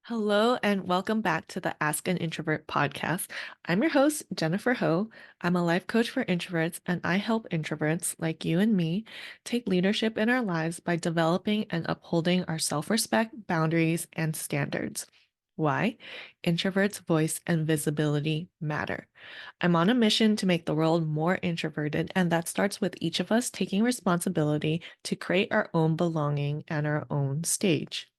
Hello and welcome back to the Ask an Introvert podcast. I'm your host, Jennifer Ho. I'm a life coach for introverts, and I help introverts like you and me take leadership in our lives by developing and upholding our self-respect, boundaries, and standards. Why? Introverts' voice and visibility matter. I'm on a mission to make the world more introverted, and that starts with each of us taking responsibility to create our own belonging and our own stage.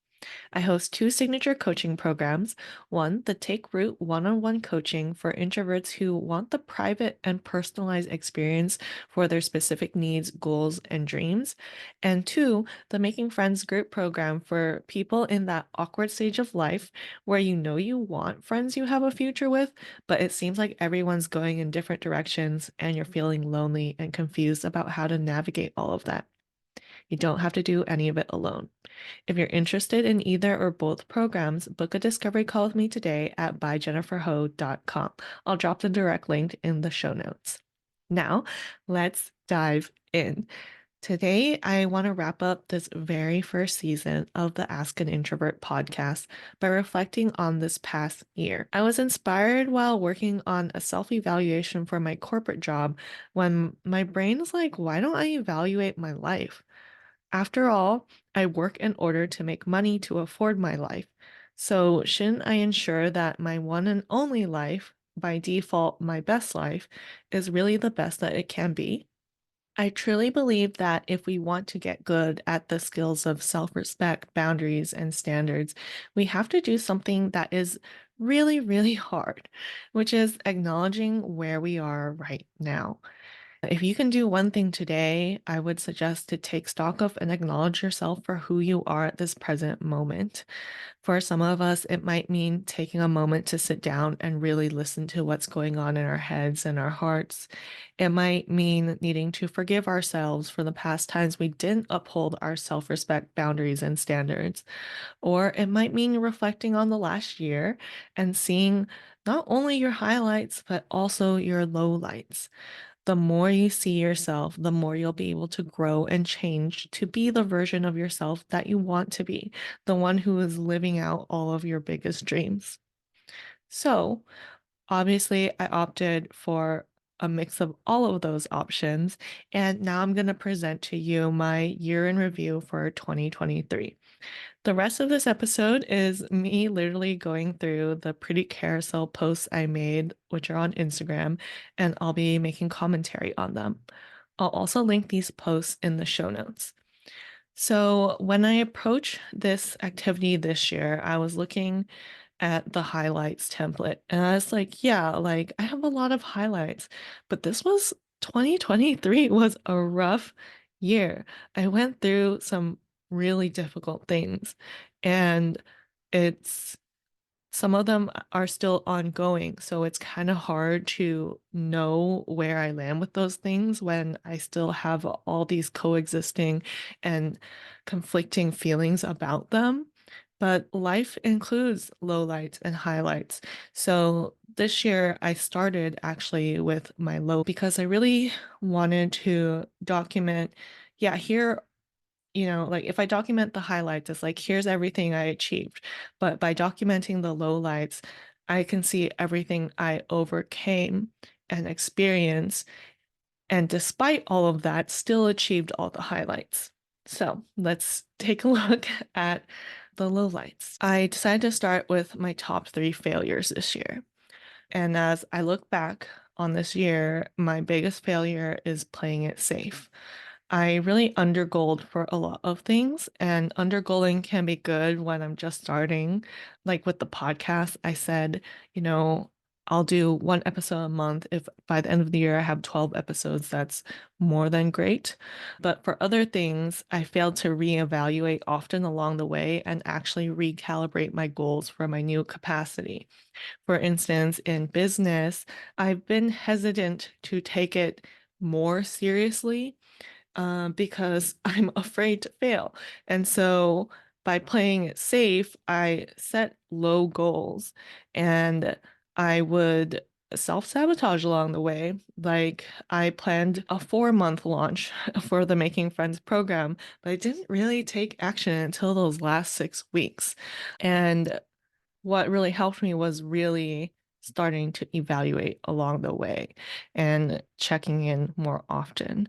I host two signature coaching programs. One, the Take Root one-on-one coaching for introverts who want the private and personalized experience for their specific needs, goals, and dreams. And two, the Making Friends group program for people in that awkward stage of life where you know you want friends you have a future with, but it seems like everyone's going in different directions and you're feeling lonely and confused about how to navigate all of that. You don't have to do any of it alone. If you're interested in either or both programs, book a discovery call with me today at byjenniferho.com. I'll drop the direct link in the show notes. Now, let's dive in. Today, I want to wrap up this very first season of the Ask an Introvert podcast by reflecting on this past year. I was inspired while working on a self evaluation for my corporate job when my brain was like, why don't I evaluate my life? After all, I work in order to make money to afford my life. So, shouldn't I ensure that my one and only life, by default, my best life, is really the best that it can be? I truly believe that if we want to get good at the skills of self-respect, boundaries, and standards, we have to do something that is really, really hard, which is acknowledging where we are right now. If you can do one thing today, I would suggest to take stock of and acknowledge yourself for who you are at this present moment. For some of us, it might mean taking a moment to sit down and really listen to what's going on in our heads and our hearts. It might mean needing to forgive ourselves for the past times we didn't uphold our self respect, boundaries, and standards. Or it might mean reflecting on the last year and seeing not only your highlights, but also your lowlights. The more you see yourself, the more you'll be able to grow and change to be the version of yourself that you want to be, the one who is living out all of your biggest dreams. So, obviously, I opted for a mix of all of those options, and now I'm going to present to you my year in review for 2023. The rest of this episode is me literally going through the pretty carousel posts I made, which are on Instagram, and I'll be making commentary on them. I'll also link these posts in the show notes. So, when I approach this activity this year, I was looking at the highlights template and I was like, yeah, like I have a lot of highlights, but this was 2023 was a rough year. I went through some really difficult things and it's some of them are still ongoing, so it's kind of hard to know where I land with those things when I still have all these coexisting and conflicting feelings about them. But life includes lowlights and highlights. So this year I started actually with my low because I really wanted to document, yeah, here like if I document the highlights, it's like, here's everything I achieved. But by documenting the lowlights, I can see everything I overcame and experienced. And despite all of that, still achieved all the highlights. So let's take a look at the lowlights. I decided to start with my top three failures this year. And as I look back on this year, my biggest failure is playing it safe. I really undergoaled for a lot of things, and undergoaling can be good when I'm just starting. Like with the podcast, I said, I'll do one episode a month. If by the end of the year I have 12 episodes, that's more than great. But for other things, I failed to reevaluate often along the way and actually recalibrate my goals for my new capacity. For instance, in business, I've been hesitant to take it more seriously because I'm afraid to fail. And so by playing it safe, I set low goals and I would self-sabotage along the way. Like I planned a 4-month launch for the Making Friends program, but I didn't really take action until those last 6 weeks. And what really helped me was really starting to evaluate along the way and checking in more often.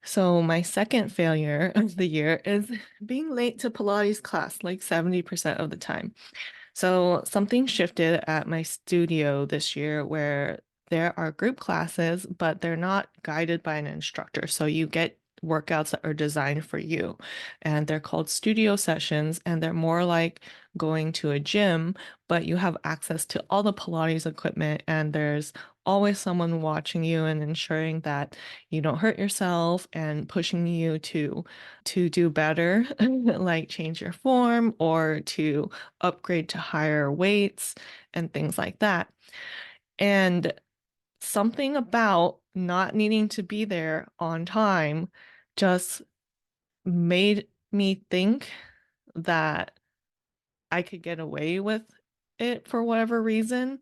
So my second failure of the year is being late to Pilates class, like 70% of the time. So something shifted at my studio this year where there are group classes, but they're not guided by an instructor. So you get workouts that are designed for you, and they're called studio sessions, and they're more like going to a gym, but you have access to all the Pilates equipment, and there's always someone watching you and ensuring that you don't hurt yourself and pushing you to do better, like change your form or to upgrade to higher weights and things like that. And something about not needing to be there on time just made me think that I could get away with it for whatever reason.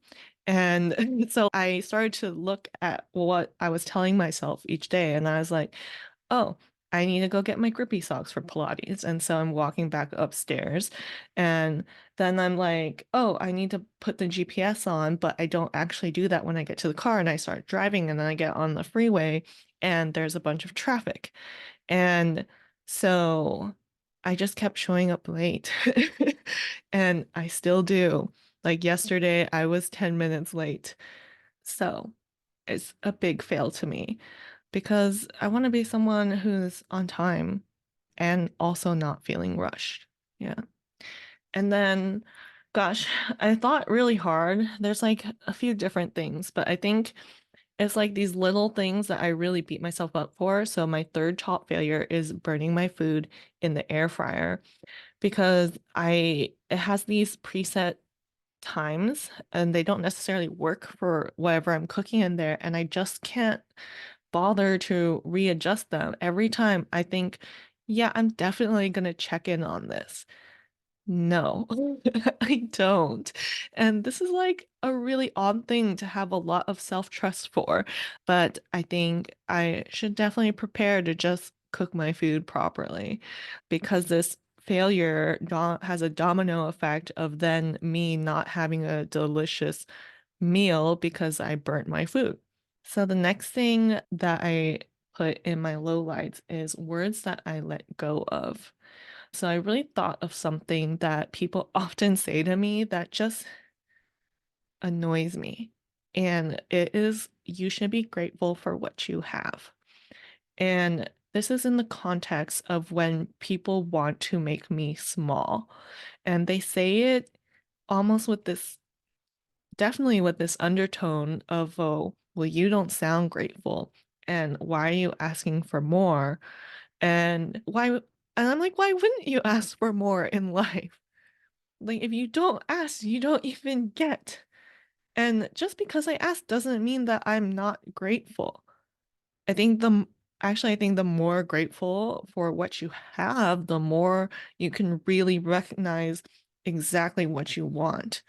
And so I started to look at what I was telling myself each day, and I was like, oh, I need to go get my grippy socks for Pilates. And so I'm walking back upstairs. And then I'm like, oh, I need to put the GPS on, but I don't actually do that when I get to the car and I start driving. And then I get on the freeway and there's a bunch of traffic. And so I just kept showing up late. And I still do. Like yesterday, I was 10 minutes late. So it's a big fail to me because I want to be someone who's on time and also not feeling rushed. Yeah. And then, gosh, I thought really hard. There's like a few different things, but I think it's like these little things that I really beat myself up for. So my third top failure is burning my food in the air fryer because it has these preset times and they don't necessarily work for whatever I'm cooking in there. And I just can't bother to readjust them. Every time I think, yeah, I'm definitely going to check in on this. No, I don't. And this is like a really odd thing to have a lot of self-trust for. But I think I should definitely prepare to just cook my food properly because this failure has a domino effect of then me not having a delicious meal because I burnt my food. So the next thing that I put in my lowlights is words that I let go of. So I really thought of something that people often say to me that just annoys me. And it is, you should be grateful for what you have. And this is in the context of when people want to make me small. And they say it almost with this, definitely with this undertone of, oh, well, you don't sound grateful. And why are you asking for more? And I'm like, why wouldn't you ask for more in life? Like, if you don't ask, you don't even get. And just because I ask doesn't mean that I'm not grateful. I think I think the more grateful for what you have, the more you can really recognize exactly what you want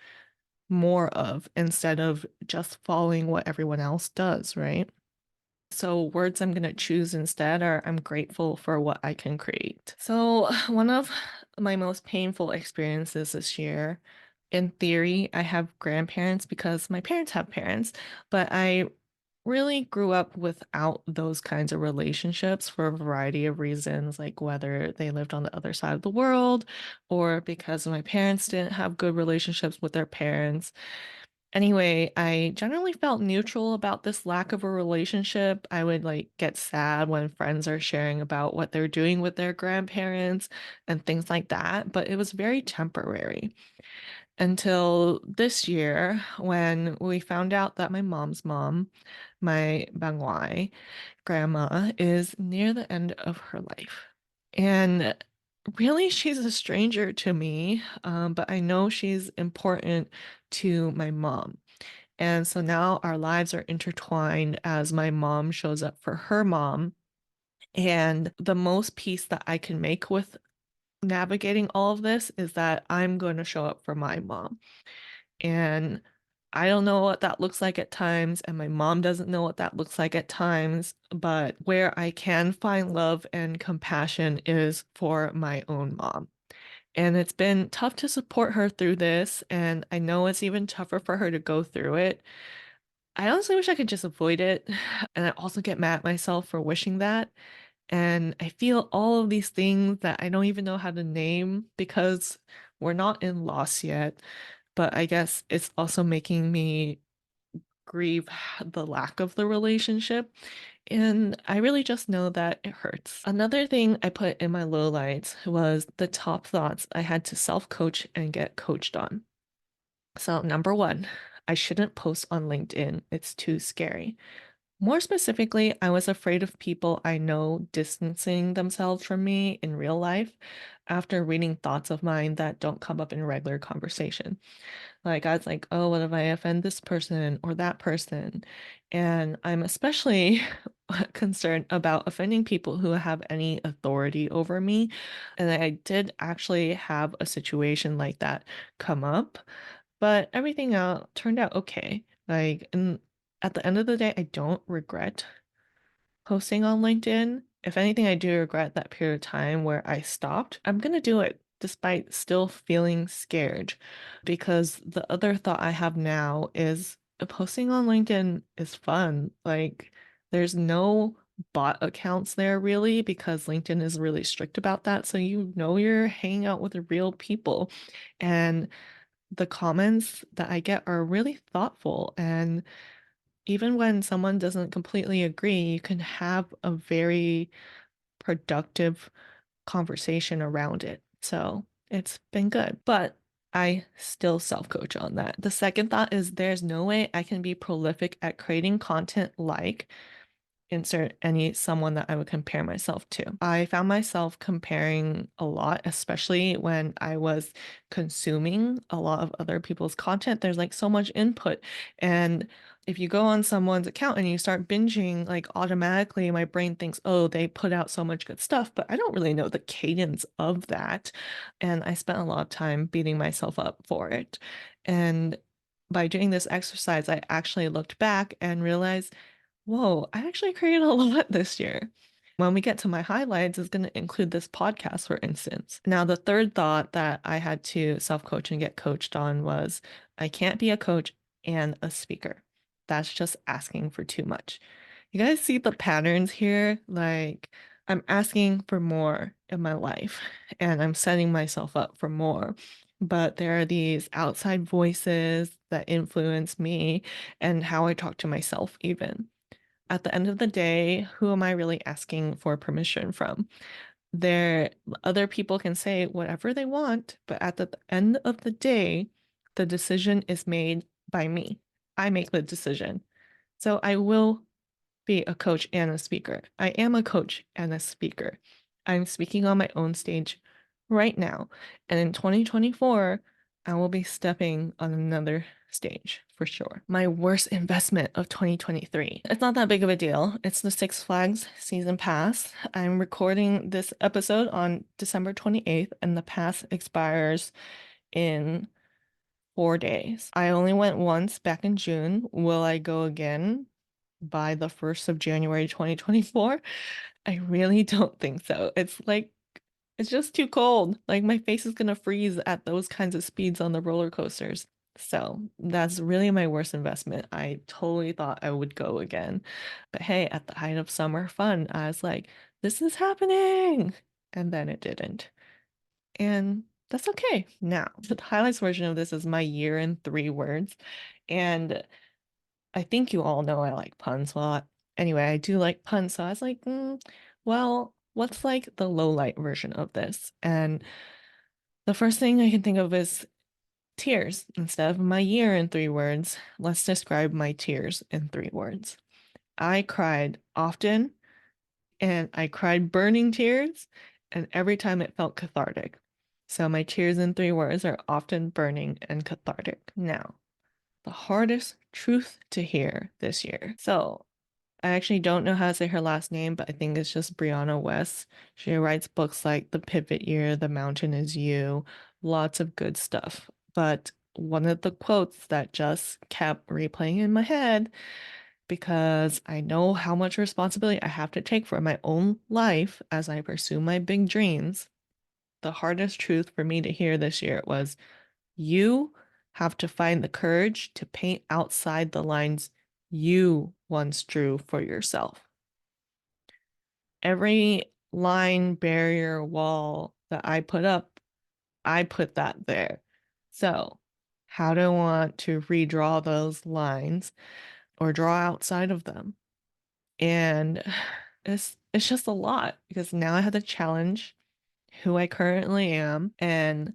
more of instead of just following what everyone else does, right? So, words I'm going to choose instead are I'm grateful for what I can create. So, one of my most painful experiences this year, in theory, I have grandparents because my parents have parents, but I really grew up without those kinds of relationships for a variety of reasons, like whether they lived on the other side of the world or because my parents didn't have good relationships with their parents. Anyway, I generally felt neutral about this lack of a relationship. I would like get sad when friends are sharing about what they're doing with their grandparents and things like that, but it was very temporary until this year when we found out that my mom's mom, my Bangwai grandma, is near the end of her life. And really, she's a stranger to me, but I know she's important to my mom. And so now our lives are intertwined as my mom shows up for her mom. And the most peace that I can make with navigating all of this is that I'm going to show up for my mom. And I don't know what that looks like at times, and my mom doesn't know what that looks like at times, but where I can find love and compassion is for my own mom. And it's been tough to support her through this, and I know it's even tougher for her to go through it. I honestly wish I could just avoid it. And I also get mad at myself for wishing that. And I feel all of these things that I don't even know how to name because we're not in loss yet. But I guess it's also making me grieve the lack of the relationship. And I really just know that it hurts. Another thing I put in my lowlights was the top thoughts I had to self coach and get coached on. So, number one, I shouldn't post on LinkedIn. It's too scary. More specifically, I was afraid of people I know distancing themselves from me in real life after reading thoughts of mine that don't come up in regular conversation. Like, I was like, oh, what if I offend this person or that person? And I'm especially concerned about offending people who have any authority over me. And I did actually have a situation like that come up, but everything out turned out okay. Like, and at the end of the day, I don't regret posting on LinkedIn. If anything, I do regret that period of time where I stopped. I'm gonna do it despite still feeling scared because the other thought I have now is posting on LinkedIn is fun. Like, there's no bot accounts there really because LinkedIn is really strict about that. So you know you're hanging out with real people. And the comments that I get are really thoughtful. And even when someone doesn't completely agree, you can have a very productive conversation around it. So it's been good, but I still self coach on that. The second thought is there's no way I can be prolific at creating content like insert any someone that I would compare myself to. I found myself comparing a lot, especially when I was consuming a lot of other people's content. There's like so much input. And if you go on someone's account and you start binging, like automatically my brain thinks, oh, they put out so much good stuff, but I don't really know the cadence of that. And I spent a lot of time beating myself up for it. And by doing this exercise, I actually looked back and realized whoa, I actually created a lot this year. When we get to my highlights, it's going to include this podcast, for instance. Now, the third thought that I had to self coach and get coached on was I can't be a coach and a speaker. That's just asking for too much. You guys see the patterns here? Like, I'm asking for more in my life and I'm setting myself up for more. But there are these outside voices that influence me and how I talk to myself, even at the end of the day, who am I really asking for permission from? There, other people can say whatever they want, but at the end of the day, the decision is made by me. I make the decision. So I will be a coach and a speaker. I am a coach and a speaker. I'm speaking on my own stage right now. And in 2024, I will be stepping on another stage for sure. My worst investment of 2023. It's not that big of a deal. It's the Six Flags season pass. I'm recording this episode on December 28th, and the pass expires in 4 days. I only went once back in June. Will I go again by the 1st of January 2024? I really don't think so. It's just too cold. Like my face is gonna freeze at those kinds of speeds on the roller coasters. So that's really my worst investment. I totally thought I would go again. But hey, at the height of summer fun, I was like, this is happening. And then it didn't. And that's okay. Now, the highlights version of this is my year in 3 words. And I think you all know I like puns. Well, anyway, I do like puns. So I was like, well, what's like the low light version of this? And the first thing I can think of is tears. Instead of my year in 3 words, let's describe my tears in 3 words. I cried often and I cried burning tears, and every time it felt cathartic. So my tears in 3 words are often burning and cathartic. Now, the hardest truth to hear this year. So I actually don't know how to say her last name, but I think it's just Brianna West. She writes books like The Pivot Year, The Mountain Is You, lots of good stuff. But one of the quotes that just kept replaying in my head because I know how much responsibility I have to take for my own life as I pursue my big dreams. the hardest truth for me to hear this year was you have to find the courage to paint outside the lines you once drew for yourself. Every line, barrier, wall that I put up, I put that there. So, how do I want to redraw those lines or draw outside of them? And it's just a lot because now I have to challenge who I currently am, and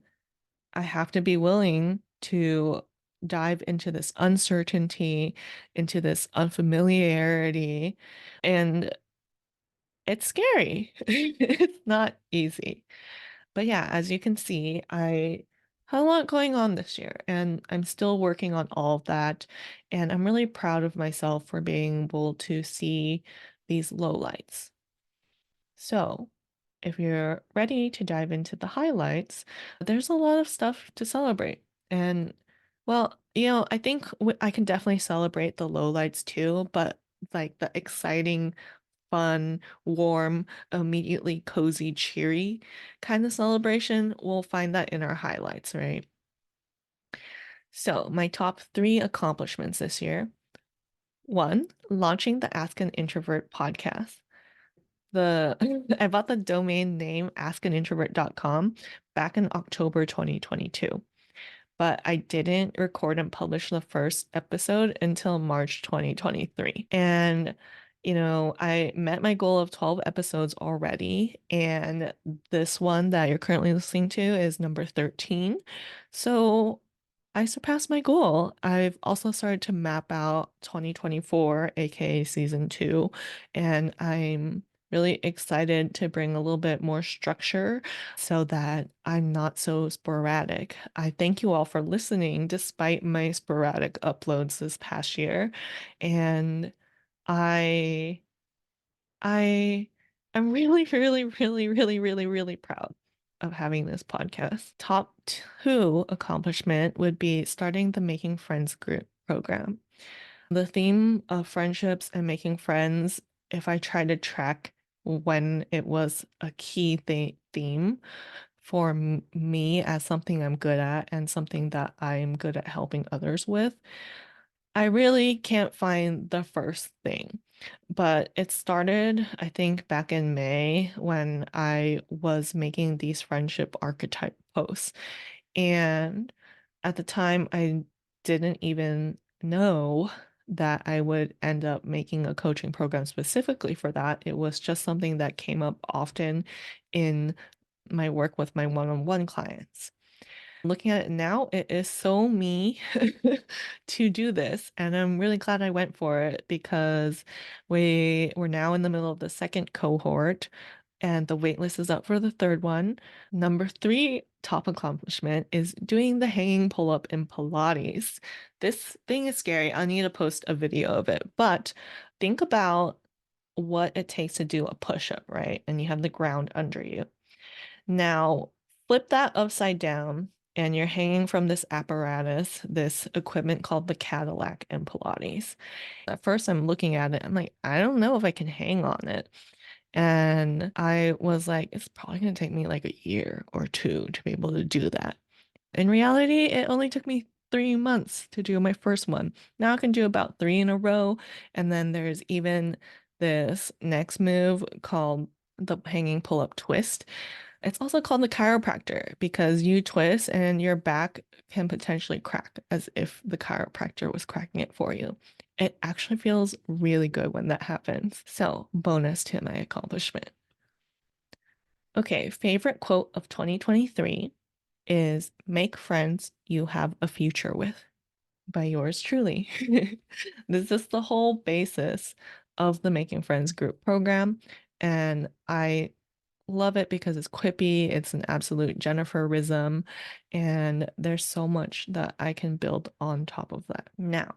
I have to be willing to dive into this uncertainty, into this unfamiliarity, and it's scary. It's not easy. But yeah, as you can see, I had a lot going on this year, and I'm still working on all of that. And I'm really proud of myself for being able to see these lowlights. So, if you're ready to dive into the highlights, there's a lot of stuff to celebrate. And well, I think I can definitely celebrate the lowlights too, but like the exciting, fun, warm, immediately cozy, cheery kind of celebration, we'll find that in our highlights, right? So, my top three accomplishments this year. One, launching the Ask an Introvert podcast. The I bought the domain name askanintrovert.com back in October 2022, but I didn't record and publish the first episode until March 2023. And I met my goal of 12 episodes already, and this one that you're currently listening to is number 13. So I surpassed my goal. I've also started to map out 2024, aka season two, and I'm really excited to bring a little bit more structure so that I'm not so sporadic. I thank you all for listening despite my sporadic uploads this past year. And I I am really, really, really, really, really, really proud of having this podcast. Top two accomplishment would be starting the Making Friends group program. The theme of friendships and making friends, if I try to track when it was a key theme for me as something I'm good at and something that I'm good at helping others with, I really can't find the first thing. But it started, I think, back in May when I was making these friendship archetype posts. And at the time, I didn't even know that I would end up making a coaching program specifically for that. It was just something that came up often in my work with my one-on-one clients. Looking at it now, it is so me to do this. And I'm really glad I went for it because we're now in the middle of the second cohort and the waitlist is up for the third one. Number three top accomplishment is doing the hanging pull up in Pilates. This thing is scary. I need to post a video of it, but think about what it takes to do a push up, right? And you have the ground under you. Now, flip that upside down, and you're hanging from this apparatus, this equipment called the Cadillac in Pilates. At first, I'm looking at it, I'm like, I don't know if I can hang on it. And I was like, it's probably going to take me like a year or two to be able to do that. In reality, it only took me 3 months to do my first one. Now I can do about three in a row. And then there's even this next move called the hanging pull up twist. It's also called the chiropractor because you twist and your back can potentially crack as if the chiropractor was cracking it for you. It actually feels really good when that happens. So, bonus to my accomplishment. Okay, favorite quote of 2023 is make friends you have a future with by yours truly. This is the whole basis of the Making Friends group program. And I love it because it's quippy, it's an absolute Jenniferism, and there's so much that I can build on top of that. Now,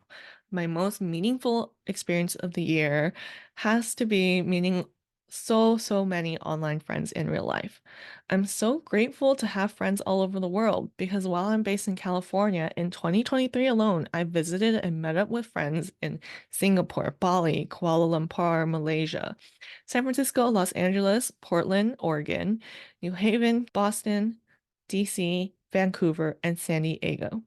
my most meaningful experience of the year has to be meeting so many online friends in real life. I'm so grateful to have friends all over the world because while I'm based in California, in 2023 alone, I visited and met up with friends in Singapore, Bali, Kuala Lumpur, Malaysia, San Francisco, Los Angeles, Portland, Oregon, New Haven, Boston, DC, Vancouver, and San Diego.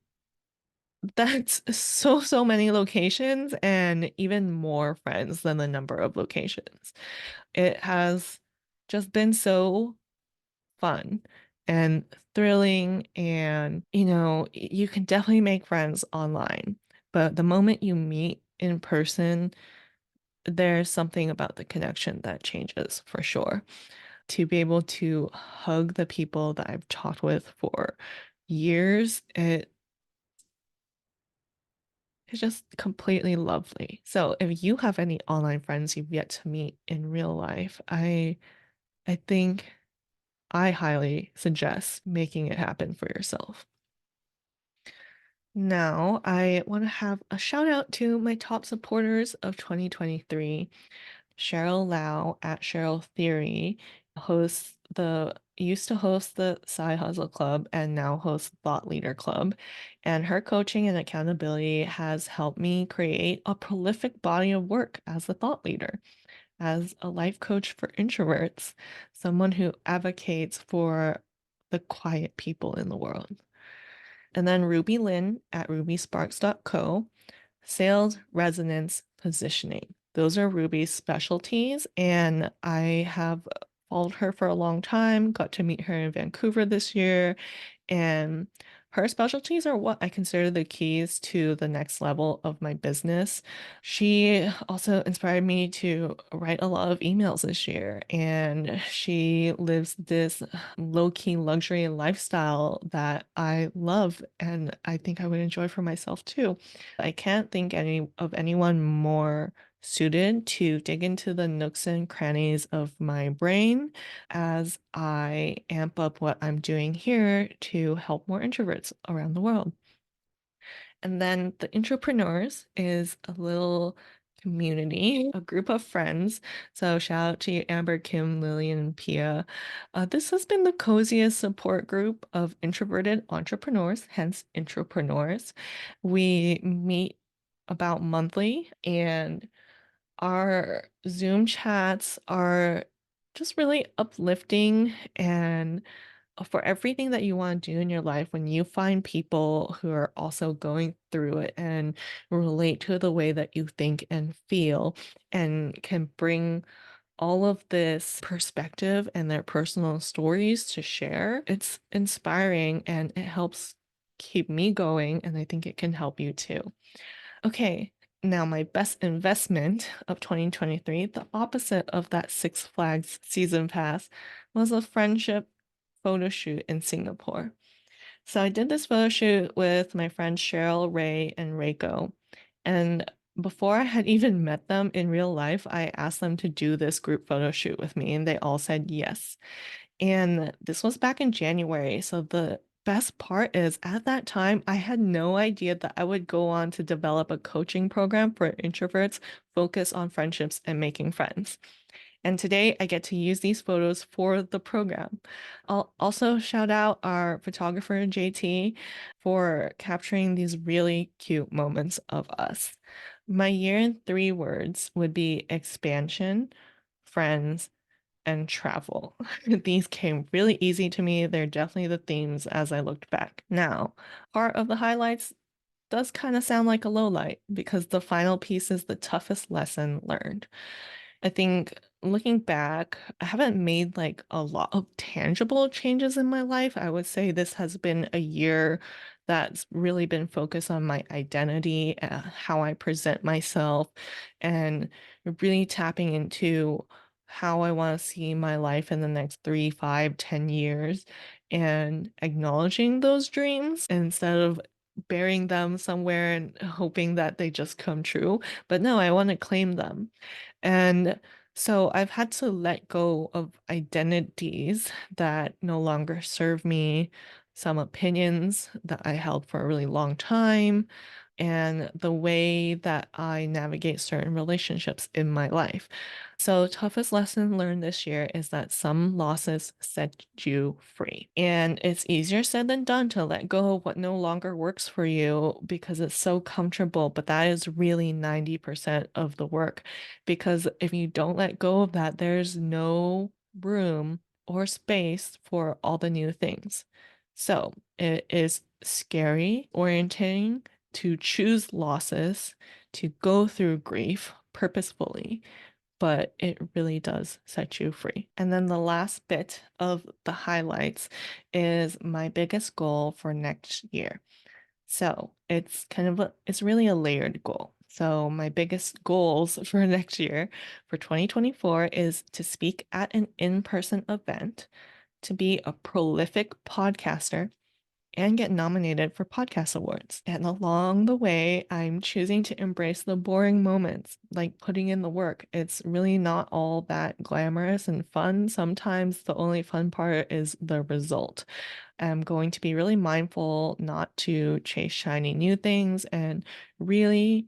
That's so many locations and even more friends than the number of locations. It has just been so fun and thrilling, and you can definitely make friends online, but the moment you meet in person, there's something about the connection that changes for sure. To be able to hug the people that I've talked with for years, it's just completely lovely. So if you have any online friends you've yet to meet in real life, I think I highly suggest making it happen for yourself. Now, I want to have a shout out to my top supporters of 2023. Cheryl Lau at Cheryl Theory used to host the Side Hustle Club and now hosts Thought Leader Club. And her coaching and accountability has helped me create a prolific body of work as a thought leader, as a life coach for introverts, someone who advocates for the quiet people in the world. And then Ruby Lynn at rubysparks.co, sales, resonance, positioning. Those are Ruby's specialties, and I have followed her for a long time, got to meet her in Vancouver this year, and her specialties are what I consider the keys to the next level of my business. She also inspired me to write a lot of emails this year, and she lives this low-key luxury lifestyle that I love and I think I would enjoy for myself too. I can't think of anyone more suited to dig into the nooks and crannies of my brain as I amp up what I'm doing here to help more introverts around the world. And then the Entrepreneurs is a little community, a group of friends. So shout out to you, Amber, Kim, Lillian, and Pia. This has been the coziest support group of introverted entrepreneurs, hence Entrepreneurs. We meet about monthly, and our Zoom chats are just really uplifting and for everything that you want to do in your life, when you find people who are also going through it and relate to the way that you think and feel and can bring all of this perspective and their personal stories to share, it's inspiring and it helps keep me going. And I think it can help you too. Okay, now my best investment of 2023, the opposite of that Six Flags season pass, was a friendship photo shoot in Singapore. So I did this photo shoot with my friends Cheryl, Ray, and Reiko. And before I had even met them in real life, I asked them to do this group photo shoot with me, and they all said yes. And this was back in January. So the best part is at that time, I had no idea that I would go on to develop a coaching program for introverts focused on friendships and making friends. And today I get to use these photos for the program. I'll also shout out our photographer, JT, for capturing these really cute moments of us. My year in 3 words would be expansion, friends, and travel. These came really easy to me. They're definitely the themes as I looked back. Now, part of the highlights does kind of sound like a low light because the final piece is the toughest lesson learned. I think looking back, I haven't made like a lot of tangible changes in my life. I would say this has been a year that's really been focused on my identity, how I present myself, and really tapping into how I want to see my life in the next 3, 5, 10 years and acknowledging those dreams instead of burying them somewhere and hoping that they just come true. But no, I want to claim them. And so I've had to let go of identities that no longer serve me, some opinions that I held for a really long time, and the way that I navigate certain relationships in my life. So, toughest lesson learned this year is that some losses set you free. And it's easier said than done to let go of what no longer works for you because it's so comfortable. But that is really 90% of the work. Because if you don't let go of that, there's no room or space for all the new things. So it is scary, orienting to choose losses, to go through grief purposefully, but it really does set you free. And then the last bit of the highlights is my biggest goal for next year. So it's really a layered goal. So my biggest goals for next year for 2024 is to speak at an in-person event, to be a prolific podcaster, and get nominated for podcast awards. And along the way, I'm choosing to embrace the boring moments, like putting in the work. It's really not all that glamorous and fun. Sometimes the only fun part is the result. I'm going to be really mindful not to chase shiny new things and really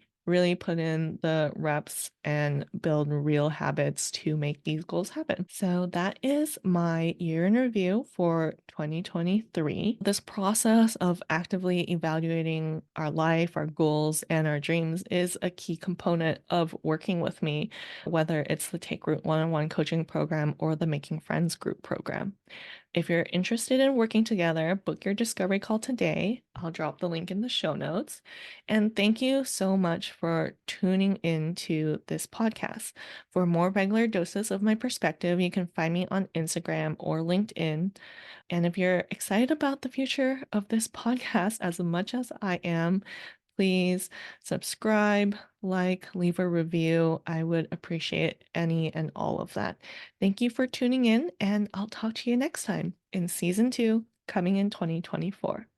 put in the reps and build real habits to make these goals happen. So that is my year in review for 2023. This process of actively evaluating our life, our goals, and our dreams is a key component of working with me, whether it's the Take Root one-on-one coaching program or the Making Friends group program. If you're interested in working together, book your discovery call today. I'll drop the link in the show notes. And thank you so much for tuning into this podcast. For more regular doses of my perspective, you can find me on Instagram or LinkedIn. And if you're excited about the future of this podcast as much as I am, please subscribe, leave a review. I would appreciate any and all of that. Thank you for tuning in, and I'll talk to you next time in season 2, coming in 2024.